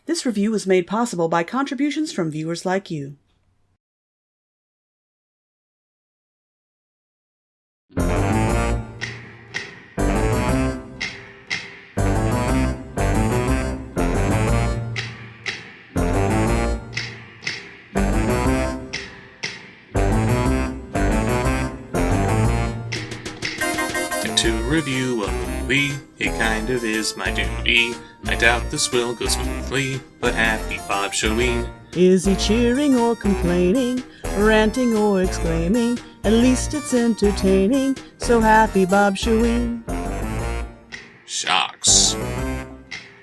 This review was made possible by contributions from viewers like you. To review a movie, it kind of is my duty. I doubt this will go smoothly, but happy Bob Shoween. Is he cheering or complaining, ranting or exclaiming? At least it's entertaining, so happy Bob Shoween. Shocks.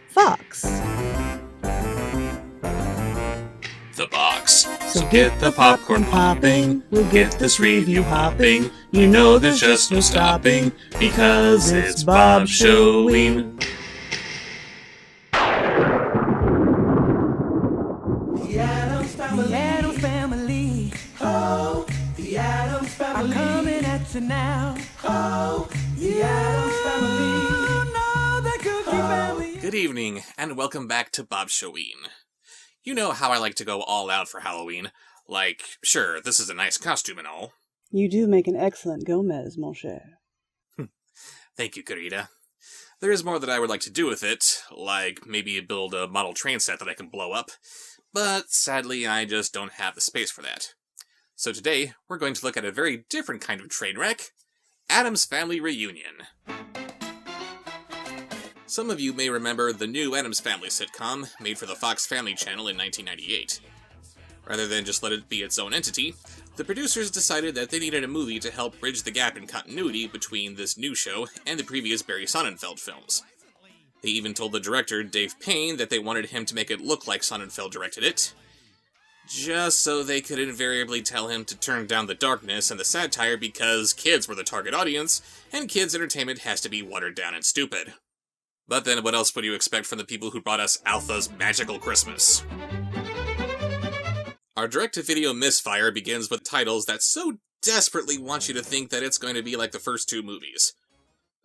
Fox. The box. So get the popcorn popping, we'll get this review hopping. You know there's just no stopping, because it's Bob Shoween. The Addams family. The Addams family. Oh, the Addams family. I'm coming at you now. Oh, the Addams family. No, the Cookie family. Good evening, and welcome back to Bob Shoween. You know how I like to go all out for Halloween. Like, sure, this is a nice costume and all. You do make an excellent Gomez, mon cher. Thank you, Carita. There is more that I would like to do with it, like maybe build a model train set that I can blow up, but sadly I just don't have the space for that. So today, we're going to look at a very different kind of train wreck, Addams Family Reunion. Some of you may remember the new Addams Family sitcom, made for the Fox Family Channel in 1998. Rather than just let it be its own entity, the producers decided that they needed a movie to help bridge the gap in continuity between this new show and the previous Barry Sonnenfeld films. They even told the director, Dave Payne, that they wanted him to make it look like Sonnenfeld directed it, just so they could invariably tell him to turn down the darkness and the satire because kids were the target audience, and kids' entertainment has to be watered down and stupid. But then what else would you expect from the people who brought us Alpha's Magical Christmas? Our direct-to-video misfire begins with titles that so desperately want you to think that it's going to be like the first two movies.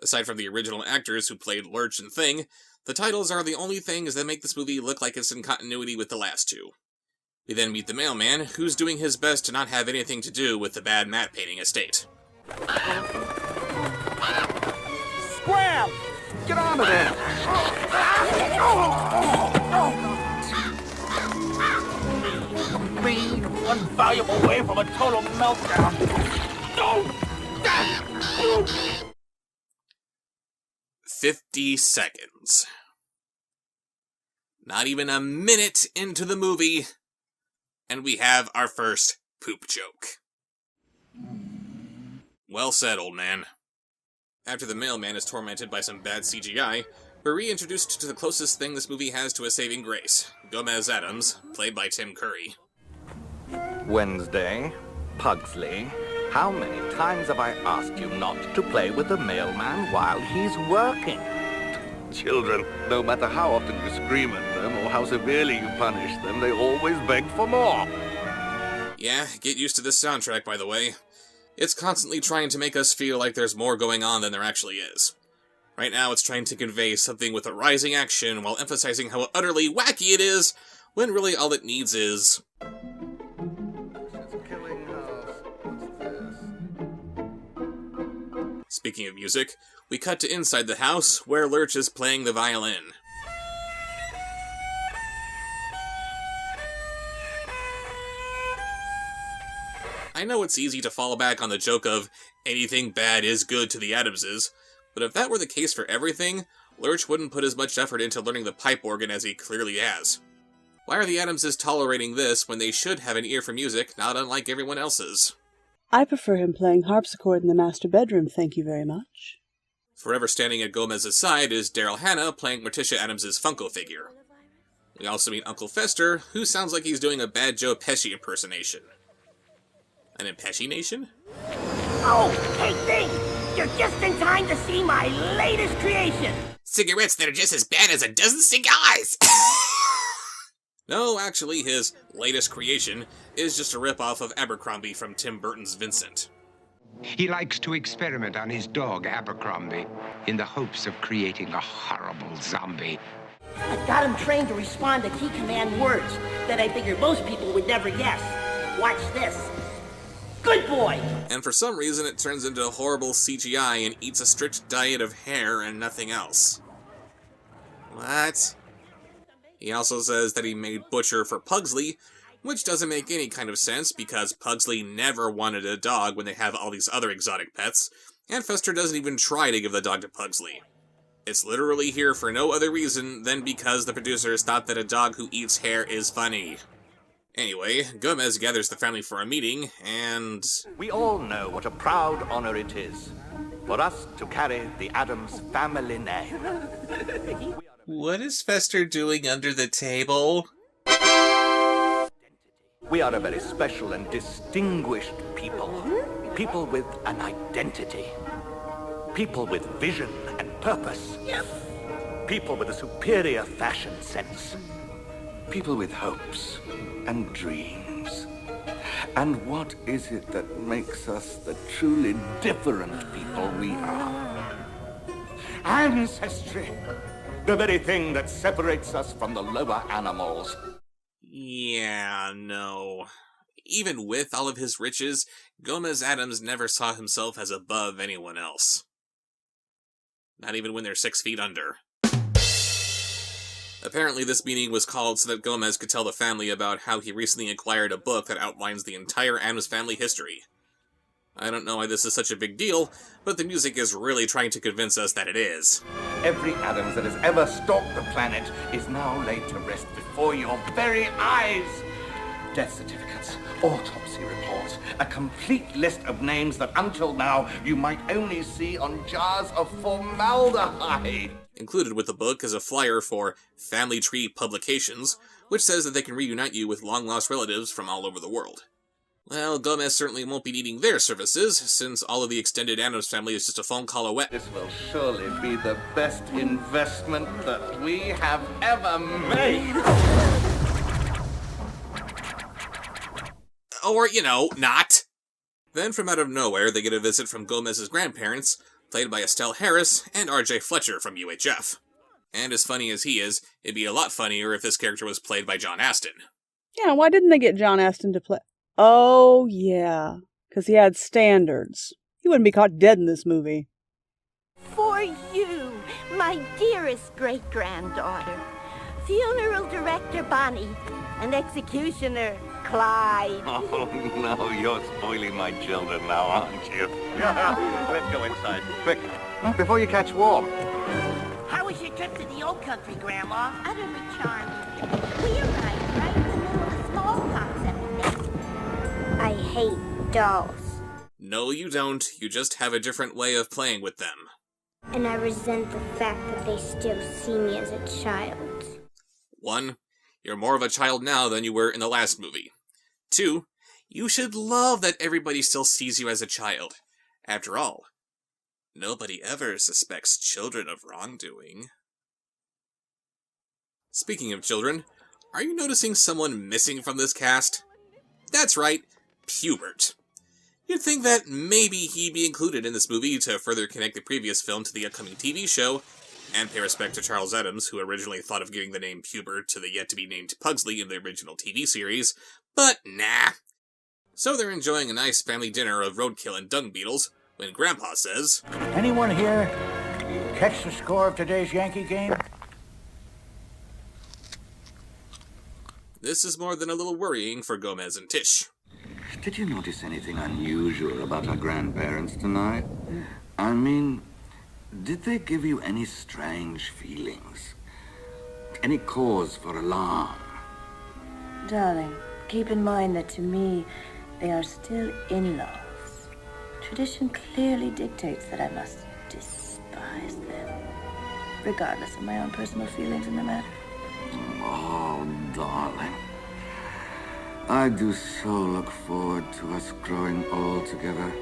Aside from the original actors who played Lurch and Thing, the titles are the only things that make this movie look like it's in continuity with the last two. We then meet the mailman, who's doing his best to not have anything to do with the bad matte painting estate. Scram! Get on with it! Being one valuable way from a total meltdown. 50 seconds. Not even a minute into the movie, and we have our first poop joke. Well said, old man. After the mailman is tormented by some bad CGI, we're reintroduced to the closest thing this movie has to a saving grace, Gomez Addams, played by Tim Curry. Wednesday, Pugsley, how many times have I asked you not to play with the mailman while he's working? Children, no matter how often you scream at them or how severely you punish them, they always beg for more. Yeah, get used to this soundtrack, by the way. It's constantly trying to make us feel like there's more going on than there actually is. Right now, it's trying to convey something with a rising action while emphasizing how utterly wacky it is, when really all it needs is... Speaking of music, we cut to inside the house, where Lurch is playing the violin. I know it's easy to fall back on the joke of, anything bad is good to the Addamses, but if that were the case for everything, Lurch wouldn't put as much effort into learning the pipe organ as he clearly has. Why are the Addamses tolerating this when they should have an ear for music, not unlike everyone else's? I prefer him playing harpsichord in the master bedroom, thank you very much. Forever standing at Gomez's side is Daryl Hannah playing Morticia Addams' Funko figure. We also meet Uncle Fester, who sounds like he's doing a bad Joe Pesci impersonation. An Pesci-nation? Oh, hey, Thing! You're just in time to see my latest creation! Cigarettes that are just as bad as a dozen cigars! No, actually, his latest creation is just a ripoff of Abercrombie from Tim Burton's Vincent. He likes to experiment on his dog, Abercrombie, in the hopes of creating a horrible zombie. I've got him trained to respond to key command words that I figure most people would never guess. Watch this. Good boy! And for some reason it turns into horrible CGI and eats a strict diet of hair and nothing else. What? He also says that he made Butcher for Pugsley, which doesn't make any kind of sense because Pugsley never wanted a dog when they have all these other exotic pets, and Fester doesn't even try to give the dog to Pugsley. It's literally here for no other reason than because the producers thought that a dog who eats hair is funny. Anyway, Gomez gathers the family for a meeting, and... We all know what a proud honor it is for us to carry the Addams family name. What is Fester doing under the table? We are a very special and distinguished people. People with an identity. People with vision and purpose. People with a superior fashion sense. People with hopes and dreams. And what is it that makes us the truly different people we are? Ancestry. The very thing that separates us from the lower animals. Yeah, no. Even with all of his riches, Gomez Addams never saw himself as above anyone else. Not even when they're 6 feet under. Apparently this meeting was called so that Gomez could tell the family about how he recently acquired a book that outlines the entire Addams family history. I don't know why this is such a big deal, but the music is really trying to convince us that it is. Every Addams that has ever stalked the planet is now laid to rest before your very eyes. Death certificates, autopsy reports, a complete list of names that until now you might only see on jars of formaldehyde. Included with the book is a flyer for Family Tree Publications, which says that they can reunite you with long-lost relatives from all over the world. Well, Gomez certainly won't be needing their services, since all of the extended Addams family is just a phone call away. This will surely be the best investment that we have ever made. Or, not. Then from out of nowhere, they get a visit from Gomez's grandparents, played by Estelle Harris and R.J. Fletcher from UHF. And as funny as he is, it'd be a lot funnier if this character was played by John Astin. Yeah, why didn't they get John Astin to play? Oh, yeah, because he had standards. He wouldn't be caught dead in this movie. For you, my dearest great-granddaughter, funeral director Bonnie, and executioner Clyde. Oh, no, you're spoiling my children now, aren't you? Let's go inside. Quick, before you catch warm. How was your trip to the old country, Grandma? Utterly charming. We arrived right in the middle of a smallpox epidemic. I hate dolls. No, you don't. You just have a different way of playing with them. And I resent the fact that they still see me as a child. 1, you're more of a child now than you were in the last movie. 2, you should love that everybody still sees you as a child. After all, nobody ever suspects children of wrongdoing. Speaking of children, are you noticing someone missing from this cast? That's right, Pubert. You'd think that maybe he'd be included in this movie to further connect the previous film to the upcoming TV show, and pay respect to Charles Addams, who originally thought of giving the name Pubert to the yet-to-be-named Pugsley in the original TV series, but nah. So they're enjoying a nice family dinner of roadkill and dung beetles, when Grandpa says, Anyone here catch the score of today's Yankee game? This is more than a little worrying for Gomez and Tish. Did you notice anything unusual about our grandparents tonight? I mean, did they give you any strange feelings? Any cause for alarm? Darling, keep in mind that to me, they are still in-laws. Tradition clearly dictates that I must despise them, regardless of my own personal feelings in the matter. Oh, darling. I do so look forward to us growing old together.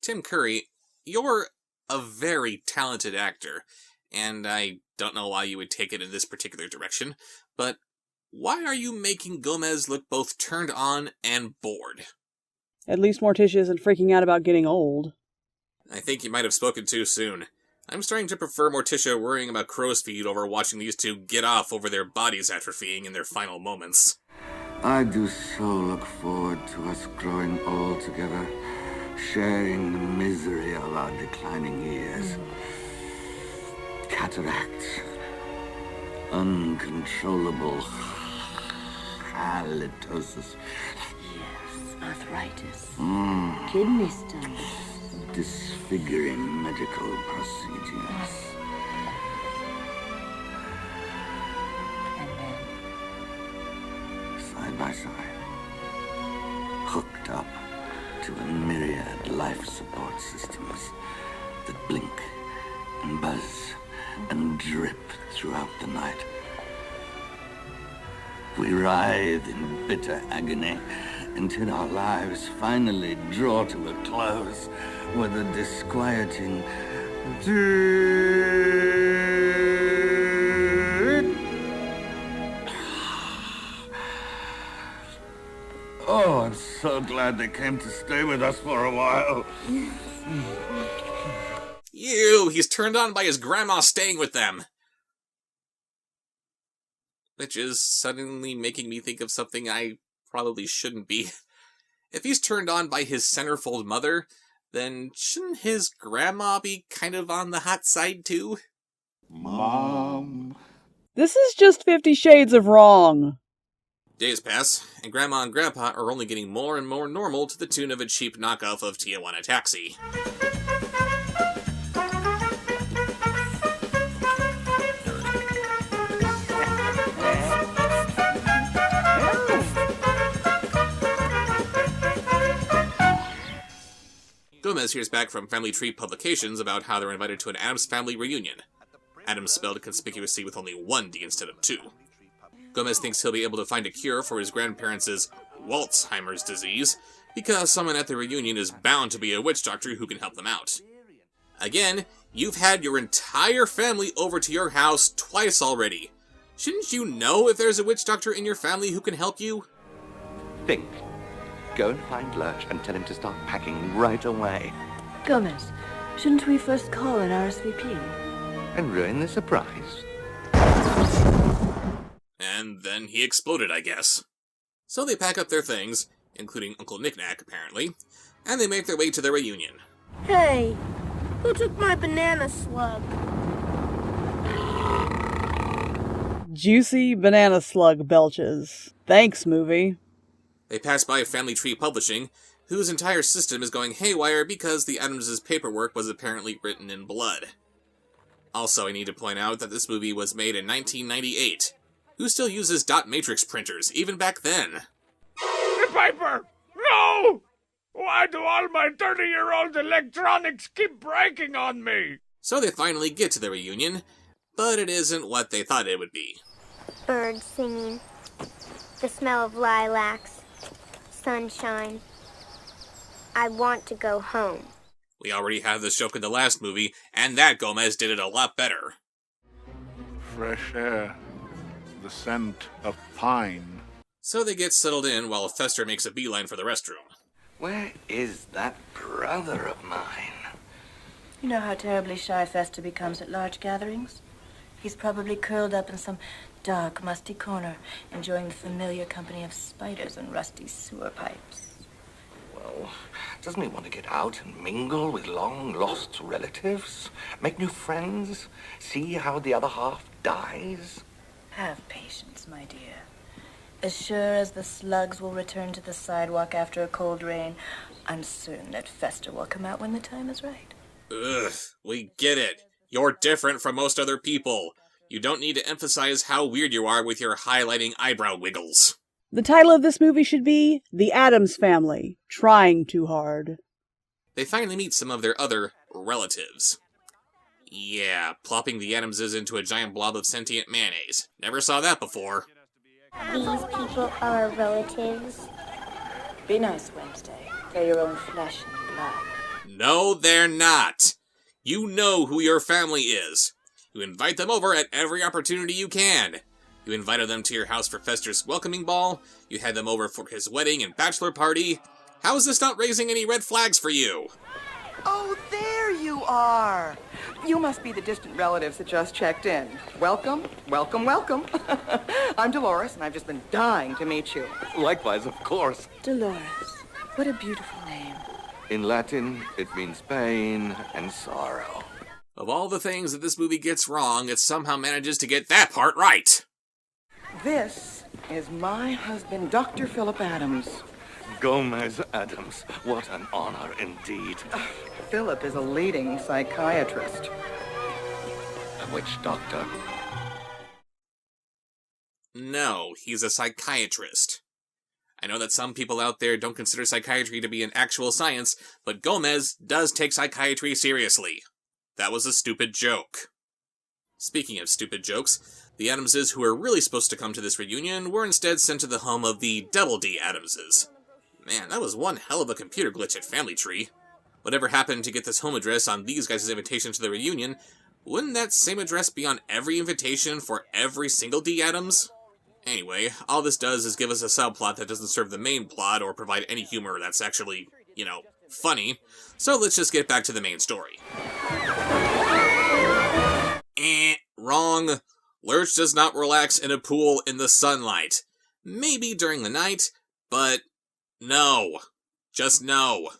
Tim Curry, you're a very talented actor, and I don't know why you would take it in this particular direction, but why are you making Gomez look both turned on and bored? At least Morticia isn't freaking out about getting old. I think you might have spoken too soon. I'm starting to prefer Morticia worrying about crow's feet over watching these two get off over their bodies atrophying in their final moments. I do so look forward to us growing old together, sharing the misery of our declining years. Cataracts, uncontrollable halitosis. Yes, arthritis, kidney stones. Disfiguring medical procedures. And then, side by side, hooked up to a myriad life support systems that blink and buzz and drip throughout the night. We writhe in bitter agony until our lives finally draw to a close with a disquieting Oh, I'm so glad they came to stay with us for a while. Ew, he's turned on by his grandma staying with them. Which is suddenly making me think of something I probably shouldn't be. If he's turned on by his centerfold mother, then shouldn't his grandma be kind of on the hot side too? Mom. This is just 50 Shades of Wrong. Days pass, and Grandma and Grandpa are only getting more and more normal to the tune of a cheap knockoff of Tijuana Taxi. Gomez hears back from Family Tree Publications about how they're invited to an Addams family reunion. Addams spelled conspicuously with only one D instead of two. Gomez thinks he'll be able to find a cure for his grandparents' Walzheimer's disease, because someone at the reunion is bound to be a witch doctor who can help them out. Again, you've had your entire family over to your house twice already. Shouldn't you know if there's a witch doctor in your family who can help you? Think. Go and find Lurch and tell him to start packing right away. Gomez, shouldn't we first call an RSVP? And ruin the surprise. And then he exploded, I guess. So they pack up their things, including Uncle Knick-Knack, apparently, and they make their way to their reunion. Hey, who took my banana slug? Juicy banana slug belches. Thanks, movie. They pass by Family Tree Publishing, whose entire system is going haywire because the Addams' paperwork was apparently written in blood. Also, I need to point out that this movie was made in 1998. Who still uses dot matrix printers, even back then? The paper! No! Why do all my 30-year-old electronics keep breaking on me? So they finally get to the reunion, but it isn't what they thought it would be. Birds singing. The smell of lilacs. Sunshine. I want to go home. We already had this joke in the last movie, and that Gomez did it a lot better. Fresh air. The scent of pine. So they get settled in while Fester makes a beeline for the restroom. Where is that brother of mine? You know how terribly shy Fester becomes at large gatherings? He's probably curled up in some dark, musty corner, enjoying the familiar company of spiders and rusty sewer pipes. Well, doesn't he want to get out and mingle with long-lost relatives? Make new friends? See how the other half dies? Have patience, my dear. As sure as the slugs will return to the sidewalk after a cold rain, I'm certain that Fester will come out when the time is right. Ugh, we get it. You're different from most other people. You don't need to emphasize how weird you are with your highlighting eyebrow wiggles. The title of this movie should be The Addams Family, Trying Too Hard. They finally meet some of their other relatives. Yeah, plopping the Addamses into a giant blob of sentient mayonnaise. Never saw that before. These people are relatives. Be nice, Wednesday. They're your own flesh and blood. No, they're not. You know who your family is. You invite them over at every opportunity you can. You invited them to your house for Fester's welcoming ball. You had them over for his wedding and bachelor party. How is this not raising any red flags for you? Oh, there you you are. You must be the distant relatives that just checked in. Welcome, welcome, welcome. I'm Dolores, and I've just been dying to meet you. Likewise, of course. Dolores, what a beautiful name. In Latin, it means pain and sorrow. Of all the things that this movie gets wrong, it somehow manages to get that part right. This is my husband, Dr. Philip Addams. Gomez Addams. What an honor indeed. Philip is a leading psychiatrist. A witch doctor? No, he's a psychiatrist. I know that some people out there don't consider psychiatry to be an actual science, but Gomez does take psychiatry seriously. That was a stupid joke. Speaking of stupid jokes, the Addamses who were really supposed to come to this reunion were instead sent to the home of the Double D Addamses. Man, that was one hell of a computer glitch at Family Tree. Whatever happened to get this home address on these guys' invitation to the reunion, wouldn't that same address be on every invitation for every single D Addams? Anyway, all this does is give us a subplot that doesn't serve the main plot or provide any humor that's actually, funny. So let's just get back to the main story. Wrong. Lurch does not relax in a pool in the sunlight. Maybe during the night, but no. Just no.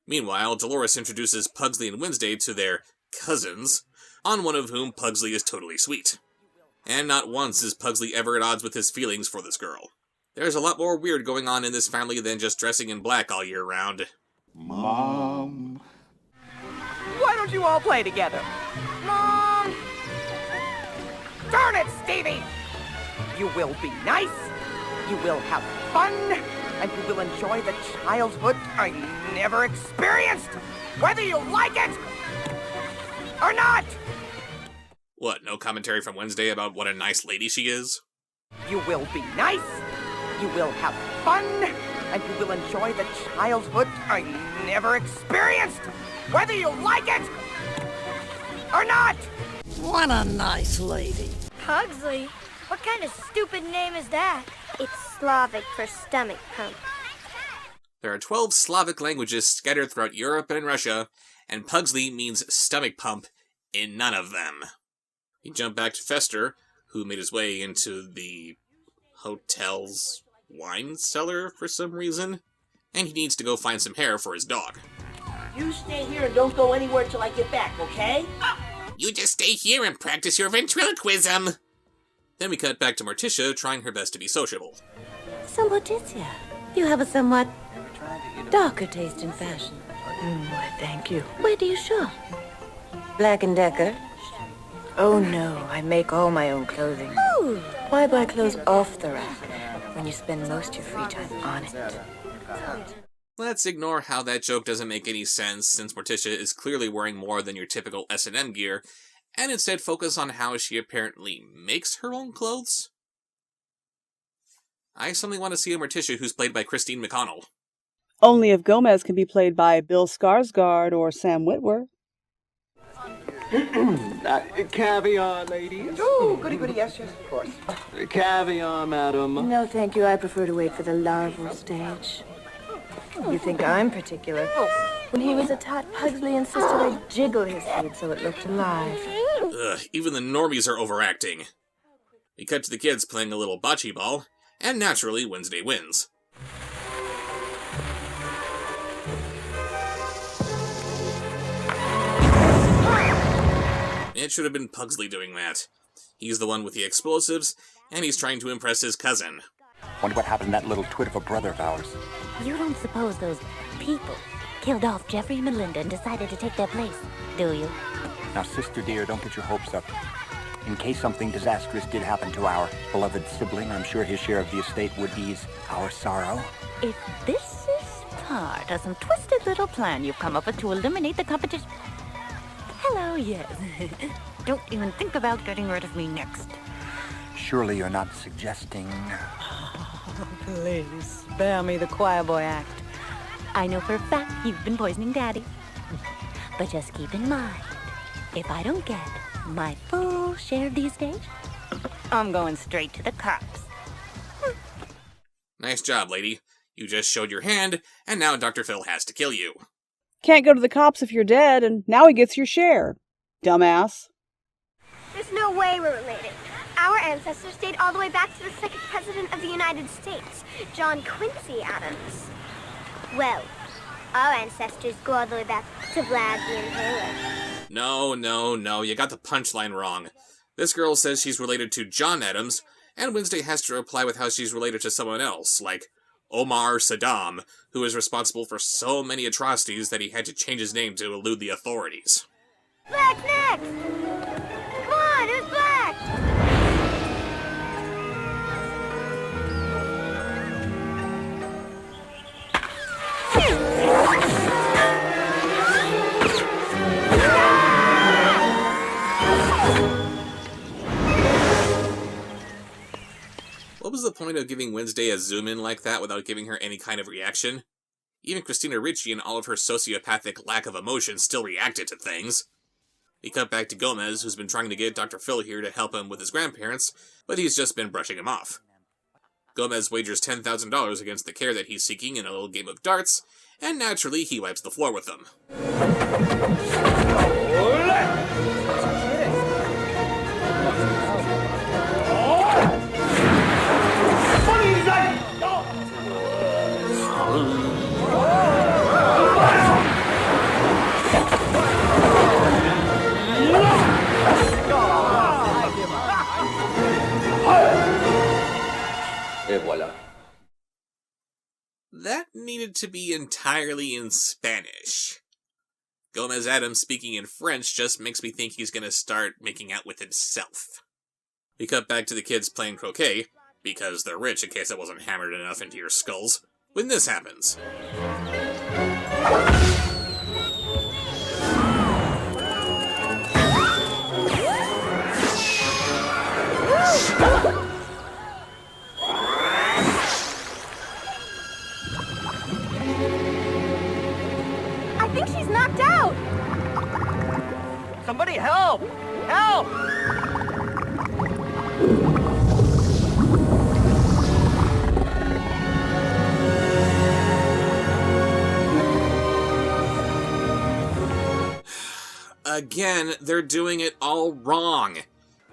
Meanwhile, Dolores introduces Pugsley and Wednesday to their cousins, on one of whom Pugsley is totally sweet. And not once is Pugsley ever at odds with his feelings for this girl. There's a lot more weird going on in this family than just dressing in black all year round. Mom. Why don't you all play together? Mom! Darn it, Stevie! You will be nice, you will have fun, and you will enjoy the childhood I never experienced, whether you like it or not! What, no commentary from Wednesday about what a nice lady she is? You will be nice, you will have fun, and you will enjoy the childhood I never experienced, whether you like it or not! What a nice lady. Pugsley? What kind of stupid name is that? It's Slavic for stomach pump. There are 12 Slavic languages scattered throughout Europe and Russia, and Pugsley means stomach pump in none of them. We jump back to Fester, who made his way into the hotel's wine cellar for some reason, and he needs to go find some hair for his dog. You stay here and don't go anywhere till I get back, okay? You just stay here and practice your ventriloquism! Then we cut back to Morticia trying her best to be sociable. So, Morticia, you have a somewhat darker taste in fashion. Why, thank you. Where do you shop? Black & Decker? Oh, no, I make all my own clothing. Ooh. Why buy clothes off the rack when you spend most of your free time on it? Let's ignore how that joke doesn't make any sense, since Morticia is clearly wearing more than your typical S&M gear, and instead focus on how she apparently makes her own clothes. I suddenly want to see a Morticia who's played by Christine McConnell. Only if Gomez can be played by Bill Skarsgård or Sam Witwer. Caviar, ladies. Oh, goody, goody, yes, of course. Caviar, madam. No, thank you. I prefer to wait for the larval stage. You think I'm particular? When he was a tot, Pugsley insisted I jiggle his head so it looked alive. Ugh, even the normies are overacting. We cut to the kids playing a little bocce ball, and naturally, Wednesday wins. It should have been Pugsley doing that. He's the one with the explosives, and he's trying to impress his cousin. Wonder what happened to that little twit of a brother of ours. You don't suppose those people killed off Jeffrey and Melinda and decided to take their place, do you? Now, sister dear, don't get your hopes up. In case something disastrous did happen to our beloved sibling, I'm sure his share of the estate would ease our sorrow. If this is part of some twisted little plan you've come up with to eliminate the competition... Hello, yes. Don't even think about getting rid of me next. Surely you're not suggesting... Oh, please, spare me the choir boy act. I know for a fact you've been poisoning Daddy. But just keep in mind, if I don't get my full share of the estate, I'm going straight to the cops. Nice job, lady. You just showed your hand, and now Dr. Phil has to kill you. Can't go to the cops if you're dead, and now he gets your share. Dumbass. There's no way we're related. Our ancestors date all the way back to the second president of the United States, John Quincy Addams. Well, our ancestors go all the way back to Vlad the Impaler. No, you got the punchline wrong. This girl says she's related to John Addams, and Wednesday has to reply with how she's related to someone else, like Omar Saddam, who is responsible for so many atrocities that he had to change his name to elude the authorities. Black next! Come on, who's black? What was the point of giving Wednesday a zoom-in like that without giving her any kind of reaction? Even Christina Ricci and all of her sociopathic lack of emotion still reacted to things. We cut back to Gomez, who's been trying to get Dr. Phil here to help him with his grandparents, but he's just been brushing him off. Gomez wagers $10,000 against the care that he's seeking in a little game of darts, and naturally he wipes the floor with them. Et voilà. That needed to be entirely in Spanish. Gomez Addams speaking in French just makes me think he's gonna start making out with himself. We cut back to the kids playing croquet, because they're rich in case it wasn't hammered enough into your skulls, when this happens. I think she's knocked out! Somebody help! Help! Again, they're doing it all wrong.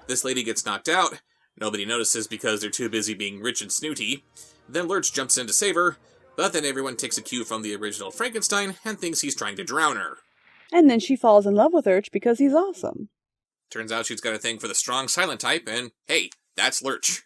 This lady gets knocked out, nobody notices because they're too busy being rich and snooty, then Lurch jumps in to save her, but then everyone takes a cue from the original Frankenstein and thinks he's trying to drown her. And then she falls in love with Lurch because he's awesome. Turns out she's got a thing for the strong silent type, and hey, that's Lurch.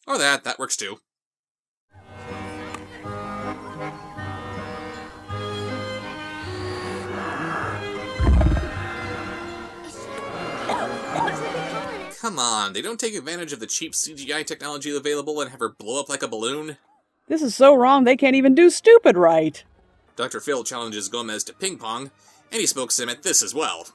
Or that works too. Come on, they don't take advantage of the cheap CGI technology available and have her blow up like a balloon? This is so wrong they can't even do stupid right. Dr. Phil challenges Gomez to ping pong, and he smokes him at this as well.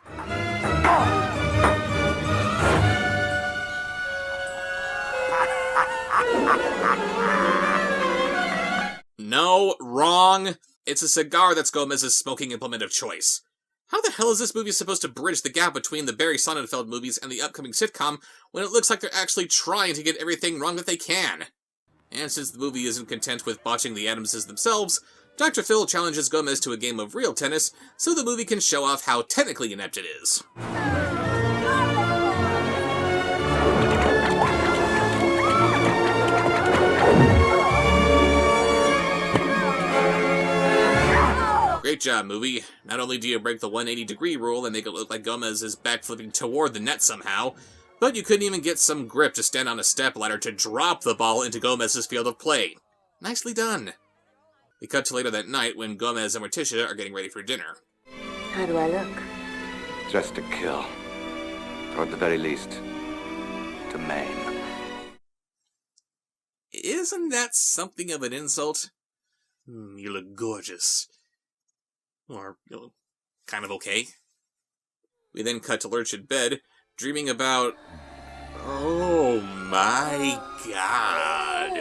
No, wrong. It's a cigar that's Gomez's smoking implement of choice. How the hell is this movie supposed to bridge the gap between the Barry Sonnenfeld movies and the upcoming sitcom when it looks like they're actually trying to get everything wrong that they can? And since the movie isn't content with botching the Addamses themselves, Dr. Phil challenges Gomez to a game of real tennis so the movie can show off how technically inept it is. Great job, movie. Not only do you break the 180-degree rule and make it look like Gomez is backflipping toward the net somehow, but you couldn't even get some grip to stand on a stepladder to drop the ball into Gomez's field of play. Nicely done. We cut to later that night when Gomez and Morticia are getting ready for dinner. How do I look? Just to kill. Or at the very least, to maim. Isn't that something of an insult? You look gorgeous. Or, you know, kind of okay. We then cut to Lurch in bed, dreaming about... Oh my god.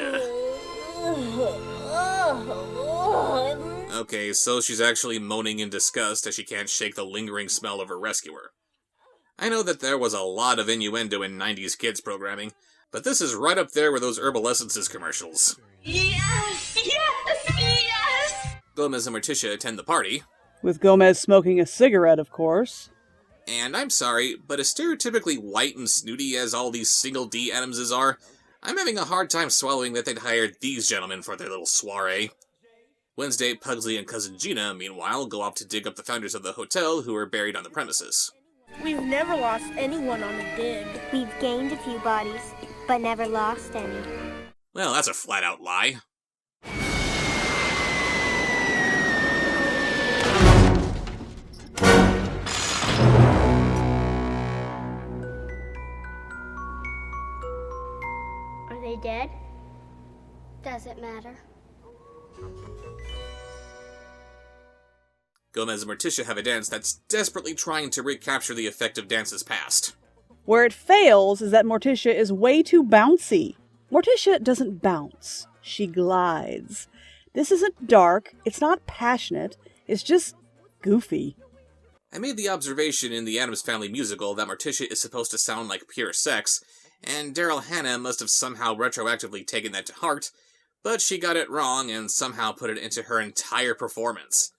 Okay, so she's actually moaning in disgust as she can't shake the lingering smell of her rescuer. I know that there was a lot of innuendo in 90s kids programming, but this is right up there with those Herbal Essences commercials. Yes! Yes! Yes! Gomez and Morticia attend the party. With Gomez smoking a cigarette, of course. And I'm sorry, but as stereotypically white and snooty as all these single D Addamses are, I'm having a hard time swallowing that they'd hired these gentlemen for their little soiree. Wednesday, Pugsley and Cousin Gina, meanwhile, go off to dig up the founders of the hotel who are buried on the premises. We've never lost anyone on a dig. We've gained a few bodies, but never lost any. Well, that's a flat-out lie. Are they dead? Does it matter? Gomez and Morticia have a dance that's desperately trying to recapture the effect of dances past. Where it fails is that Morticia is way too bouncy. Morticia doesn't bounce. She glides. This isn't dark, it's not passionate, it's just goofy. I made the observation in the Addams Family musical that Morticia is supposed to sound like pure sex, and Daryl Hannah must have somehow retroactively taken that to heart, but she got it wrong and somehow put it into her entire performance.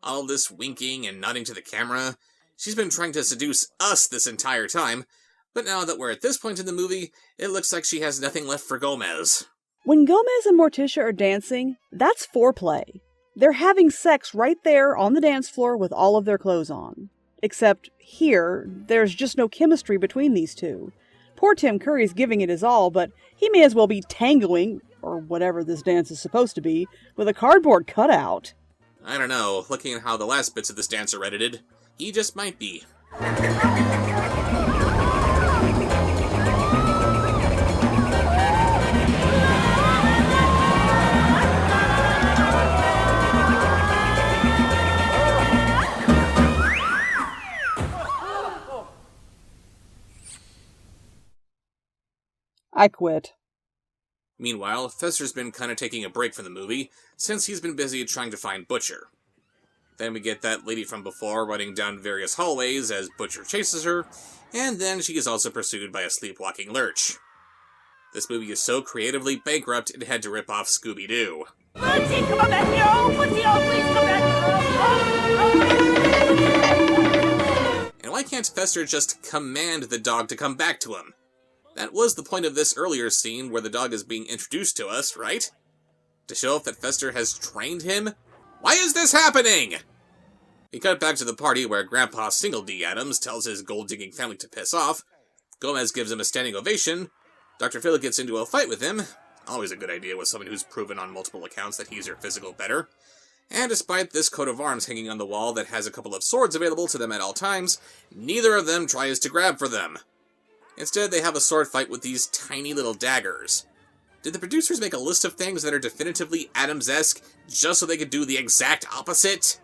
All this winking and nodding to the camera, she's been trying to seduce us this entire time, but now that we're at this point in the movie, it looks like she has nothing left for Gomez. When Gomez and Morticia are dancing, that's foreplay. They're having sex right there on the dance floor with all of their clothes on. Except here, there's just no chemistry between these two. Poor Tim Curry's giving it his all, but he may as well be tangling, or whatever this dance is supposed to be, with a cardboard cutout. I don't know, looking at how the last bits of this dance are edited, he just might be. I quit. Meanwhile, Fester's been kinda taking a break from the movie, since he's been busy trying to find Butcher. Then we get that lady from before running down various hallways as Butcher chases her, and then she is also pursued by a sleepwalking lurch. This movie is so creatively bankrupt it had to rip off Scooby-Doo. Bertie, come on back here! Oh, Bertie, oh, please come back! And why can't Fester just command the dog to come back to him? That was the point of this earlier scene where the dog is being introduced to us, right? To show off that Fester has trained him? Why is this happening? We cut back to the party where Grandpa Single D Addams tells his gold-digging family to piss off. Gomez gives him a standing ovation. Dr. Phil gets into a fight with him. Always a good idea with someone who's proven on multiple accounts that he's your physical better. And despite this coat of arms hanging on the wall that has a couple of swords available to them at all times, neither of them tries to grab for them. Instead, they have a sword fight with these tiny little daggers. Did the producers make a list of things that are definitively Addams-esque just so they could do the exact opposite?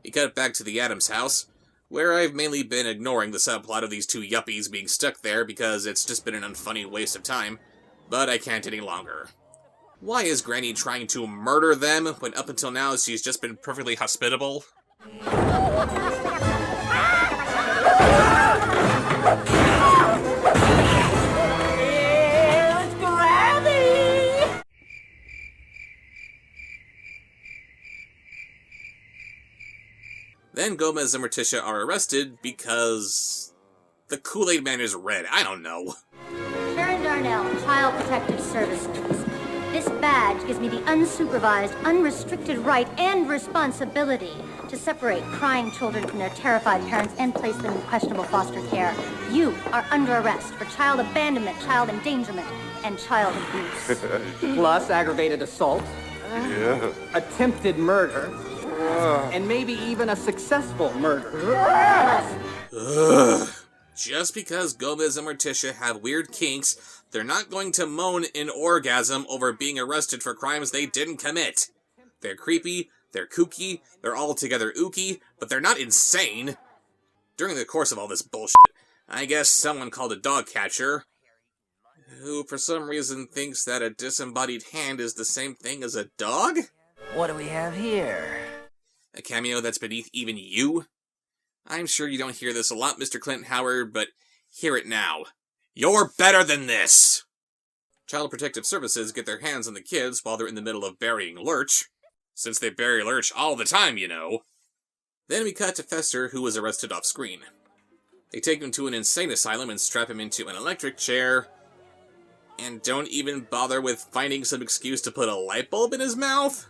We cut back to the Addams house, where I've mainly been ignoring the subplot of these two yuppies being stuck there because it's just been an unfunny waste of time, but I can't any longer. Why is Granny trying to murder them when up until now she's just been perfectly hospitable? Then Gomez and Morticia are arrested because the Kool-Aid Man is red. I don't know. Sharon Darnell, Child Protective Services. This badge gives me the unsupervised, unrestricted right and responsibility to separate crying children from their terrified parents and place them in questionable foster care. You are under arrest for child abandonment, child endangerment, and child abuse. Plus aggravated assault, Yeah. attempted murder, and maybe even a successful murder. Ugh. Just because Gomez and Morticia have weird kinks, they're not going to moan in orgasm over being arrested for crimes they didn't commit. They're creepy, they're kooky, they're altogether ooky, but they're not insane. During the course of all this bullshit, I guess someone called a dog catcher, who for some reason thinks that a disembodied hand is the same thing as a dog? What do we have here? A cameo that's beneath even you? I'm sure you don't hear this a lot, Mr. Clinton Howard, but hear it now. You're better than this! Child Protective Services get their hands on the kids while they're in the middle of burying Lurch. Since they bury Lurch all the time, you know. Then we cut to Fester, who was arrested off-screen. They take him to an insane asylum and strap him into an electric chair, and don't even bother with finding some excuse to put a light bulb in his mouth?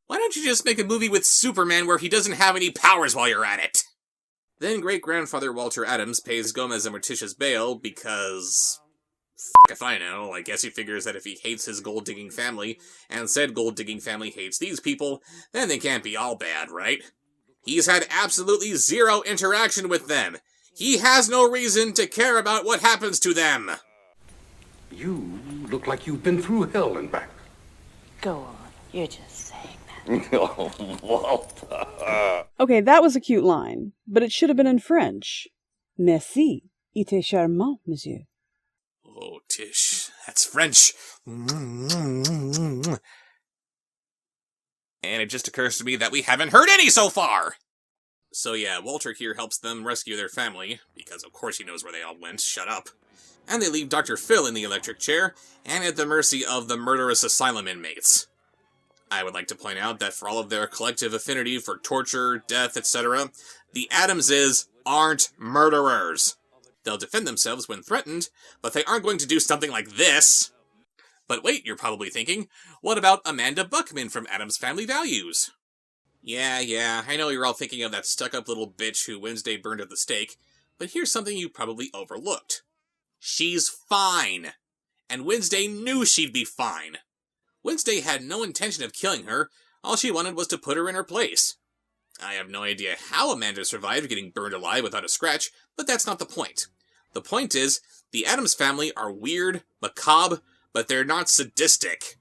Why don't you just make a movie with Superman where he doesn't have any powers while you're at it? Then great-grandfather Walter Addams pays Gomez and Morticia's bail because... F if I know. I guess he figures that if he hates his gold-digging family, and said gold-digging family hates these people, then they can't be all bad, right? He's had absolutely zero interaction with them. He has no reason to care about what happens to them. You look like you've been through hell and back. Go on. You're just saying Oh, Walter. Okay, that was a cute line, but it should have been in French. Merci. Il était charmant, monsieur. Oh, Tish, that's French. And it just occurs to me that we haven't heard any so far! So yeah, Walter here helps them rescue their family, because of course he knows where they all went, shut up. And they leave Dr. Phil in the electric chair, and at the mercy of the murderous asylum inmates. I would like to point out that for all of their collective affinity for torture, death, etc., the Addamses aren't murderers. They'll defend themselves when threatened, but they aren't going to do something like this. But wait, you're probably thinking, what about Amanda Buckman from Addams Family Values? Yeah, I know you're all thinking of that stuck-up little bitch who Wednesday burned at the stake, but here's something you probably overlooked. She's fine! And Wednesday knew she'd be fine! Wednesday had no intention of killing her, all she wanted was to put her in her place. I have no idea how Amanda survived getting burned alive without a scratch, but that's not the point. The point is, the Addams family are weird, macabre, but they're not sadistic.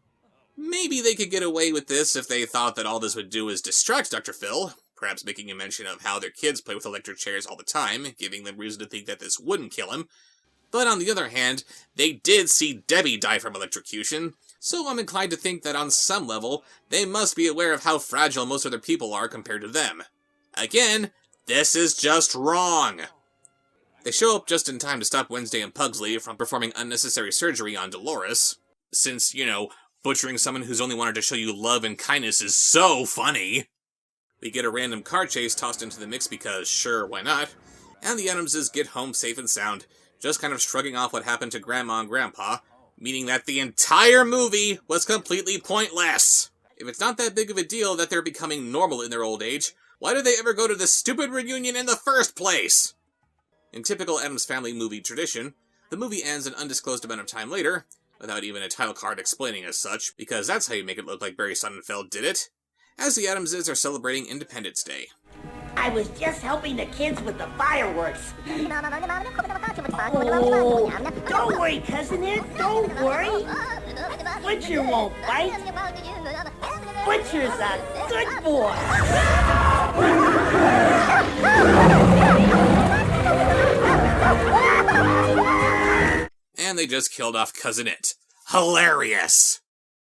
Maybe they could get away with this if they thought that all this would do is distract Dr. Phil, perhaps making a mention of how their kids play with electric chairs all the time, giving them reason to think that this wouldn't kill him. But on the other hand, they did see Debbie die from electrocution, so I'm inclined to think that on some level, they must be aware of how fragile most other people are compared to them. Again, this is just wrong! They show up just in time to stop Wednesday and Pugsley from performing unnecessary surgery on Dolores, since, you know, butchering someone who's only wanted to show you love and kindness is so funny! We get a random car chase tossed into the mix because, sure, why not? And the Addamses get home safe and sound, just kind of shrugging off what happened to Grandma and Grandpa, meaning that the entire movie was completely pointless. If it's not that big of a deal that they're becoming normal in their old age, why did they ever go to this stupid reunion in the first place? In typical Addams Family movie tradition, the movie ends an undisclosed amount of time later, without even a title card explaining as such, because that's how you make it look like Barry Sonnenfeld did it, as the Addamses are celebrating Independence Day. I was just helping the kids with the fireworks. Oh, don't worry, Cousin Ed, don't worry. Butcher won't bite. Butcher's a good boy. And they just killed off Cousin It. Hilarious!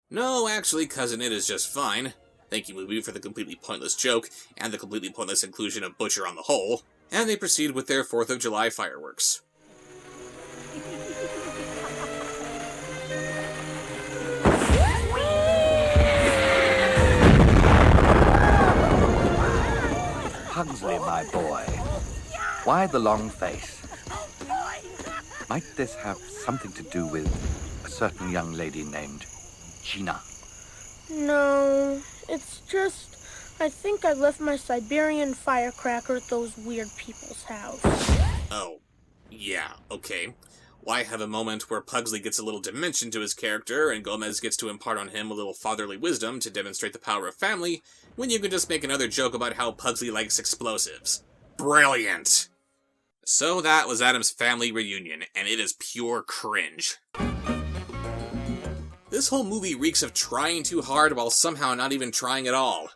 No, actually, Cousin It is just fine. Thank you, movie, for the completely pointless joke, and the completely pointless inclusion of Butcher on the whole. And they proceed with their 4th of July fireworks. Pugsley, my boy. Why the long face? Might this have something to do with a certain young lady named Gina? No, it's just, I think I left my Siberian firecracker at those weird people's house. Oh, yeah, okay. Why have a moment where Pugsley gets a little dimension to his character, and Gomez gets to impart on him a little fatherly wisdom to demonstrate the power of family, when you can just make another joke about how Pugsley likes explosives? Brilliant! So that was Addams Family Reunion, and it is pure cringe. This whole movie reeks of trying too hard while somehow not even trying at all.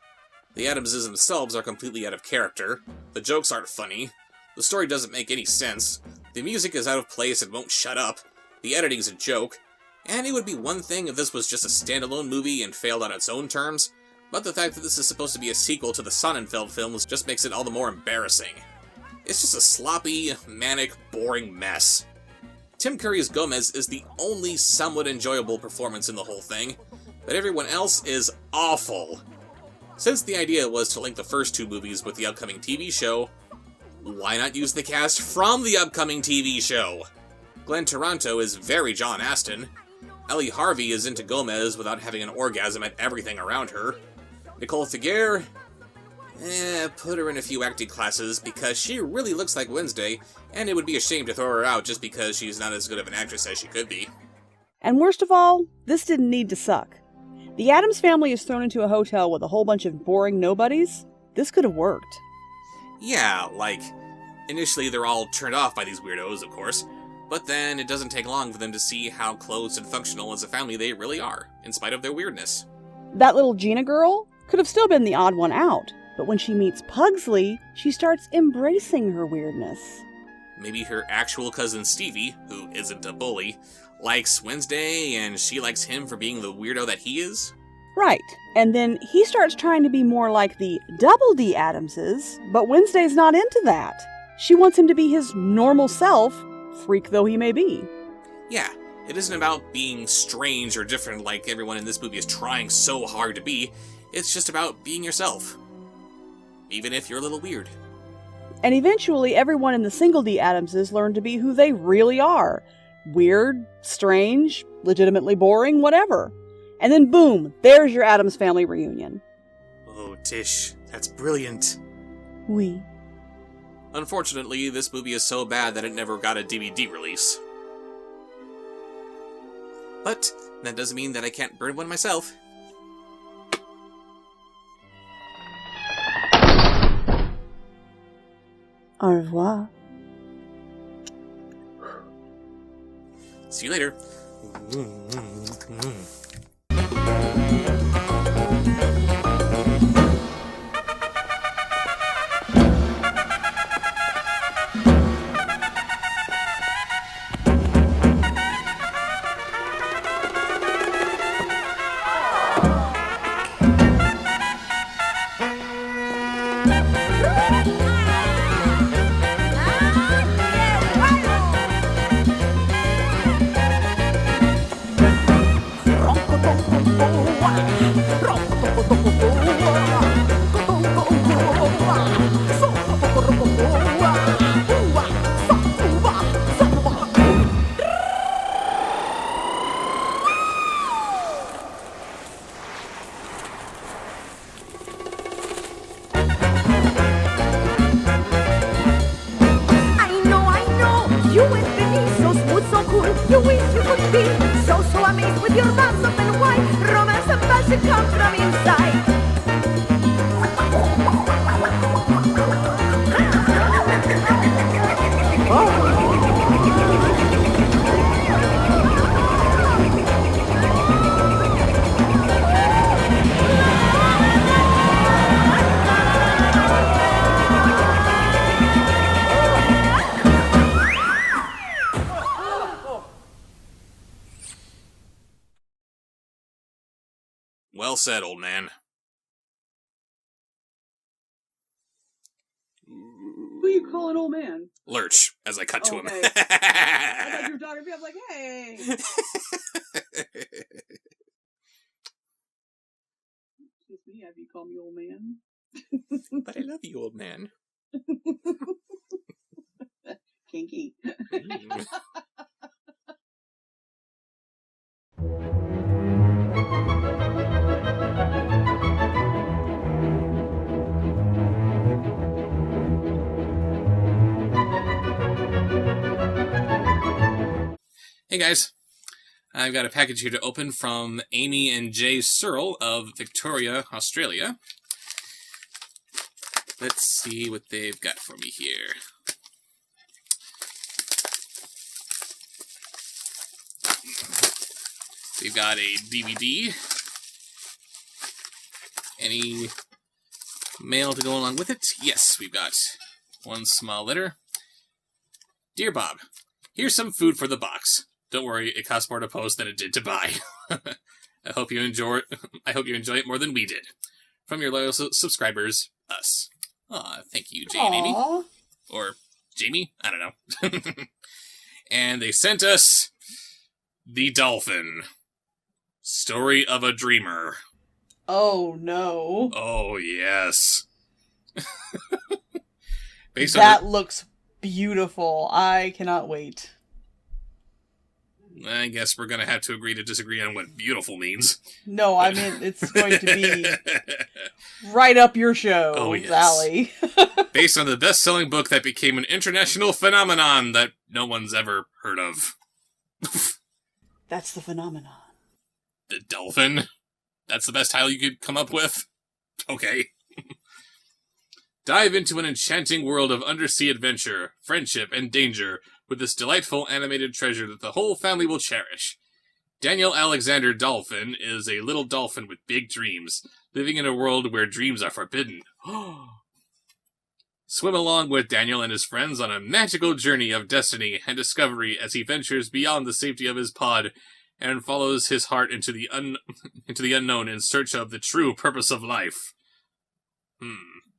The Addamses themselves are completely out of character, the jokes aren't funny, the story doesn't make any sense, the music is out of place and won't shut up, the editing's a joke, and it would be one thing if this was just a standalone movie and failed on its own terms, But the fact that this is supposed to be a sequel to the Sonnenfeld films just makes it all the more embarrassing. It's just a sloppy, manic, boring mess. Tim Curry's Gomez is the only somewhat enjoyable performance in the whole thing, but everyone else is awful. Since the idea was to link the first two movies with the upcoming TV show, why not use the cast from the upcoming TV show? Glenn Taranto is very John Aston. Ellie Harvey is into Gomez without having an orgasm at everything around her. Nicole Figuer? Put her in a few acting classes because she really looks like Wednesday, and it would be a shame to throw her out just because she's not as good of an actress as she could be. And worst of all, this didn't need to suck. The Addams family is thrown into a hotel with a whole bunch of boring nobodies. This could have worked. Yeah, like, initially they're all turned off by these weirdos, of course, but then it doesn't take long for them to see how close and functional as a family they really are, in spite of their weirdness. That little Gina girl could have still been the odd one out, but when she meets Pugsley, she starts embracing her weirdness. Maybe her actual cousin Stevie, who isn't a bully, likes Wednesday and she likes him for being the weirdo that he is? Right, and then he starts trying to be more like the Double D Addamses, but Wednesday's not into that. She wants him to be his normal self, freak though he may be. Yeah, it isn't about being strange or different like everyone in this movie is trying so hard to be. It's just about being yourself. Even if you're a little weird. And eventually everyone in the Single D Addamses learn to be who they really are. Weird, strange, legitimately boring, whatever. And then boom, there's your Addams family reunion. Oh, Tish, that's brilliant. Oui. Unfortunately, this movie is so bad that it never got a DVD release. But that doesn't mean that I can't burn one myself. Au revoir. See you later. You wish you could be so amazed with your arms open wide. Romance and passion come from inside. Well said, old man. Who you call an old man? Lurch, as I cut to him. I thought you were talking to me. I was like, hey. Excuse me, have you called me old man? But I love you, old man. Kinky. Hey guys, I've got a package here to open from Amy and Jay Searle of Victoria, Australia. Let's see what they've got for me here. We've got a DVD. Any mail to go along with it? Yes, we've got one small letter. Dear Bob, here's some food for the box. Don't worry, it cost more to post than it did to buy. I hope you enjoy it more than we did. from your loyal subscribers, us. Aw, thank you, Jay and Amy. Or Jamie? I don't know. And they sent us The Dolphin. Story of a Dreamer. Oh, no. Oh, yes. That looks beautiful. I cannot wait. I guess we're going to have to agree to disagree on what beautiful means. No, I mean, it's going to be right up your show, oh, yes. Sally. Based on the best-selling book that became an international phenomenon that no one's ever heard of. That's the phenomenon. The Dolphin? That's the best title you could come up with? Okay. Dive into an enchanting world of undersea adventure, friendship, and danger with this delightful animated treasure that the whole family will cherish. Daniel Alexander Dolphin is a little dolphin with big dreams, living in a world where dreams are forbidden. Swim along with Daniel and his friends on a magical journey of destiny and discovery as he ventures beyond the safety of his pod and follows his heart into the unknown in search of the true purpose of life.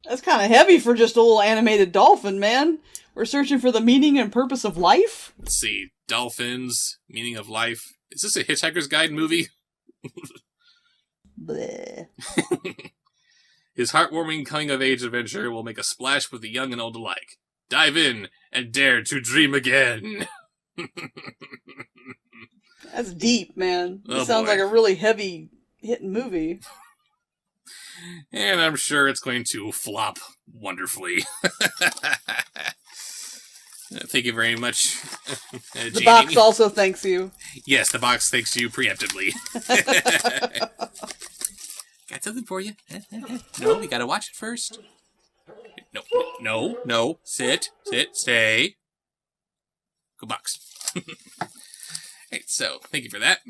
That's kind of heavy for just a little animated dolphin, man. We're searching for the meaning and purpose of life? Let's see. Dolphins, meaning of life. Is this a Hitchhiker's Guide movie? Bleh. His heartwarming coming-of-age adventure will make a splash with the young and old alike. Dive in and dare to dream again. That's deep, man. Oh, It sounds boy. like a really heavy-hitting movie. And I'm sure it's going to flop wonderfully. Thank you very much, The Jane box Amy. also thanks you. Yes, the box thanks you preemptively. Got something for you. No, we gotta watch it first. No. Sit, stay. Good box. Alright, so, thank you for that.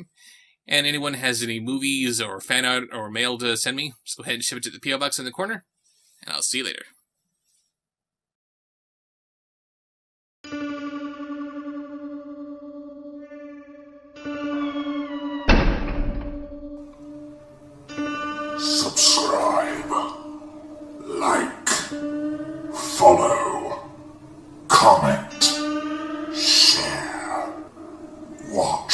And anyone has any movies or fan art or mail to send me, just go ahead and ship it to the P.O. Box in the corner, and I'll see you later. Subscribe, like, follow, comment, share, watch.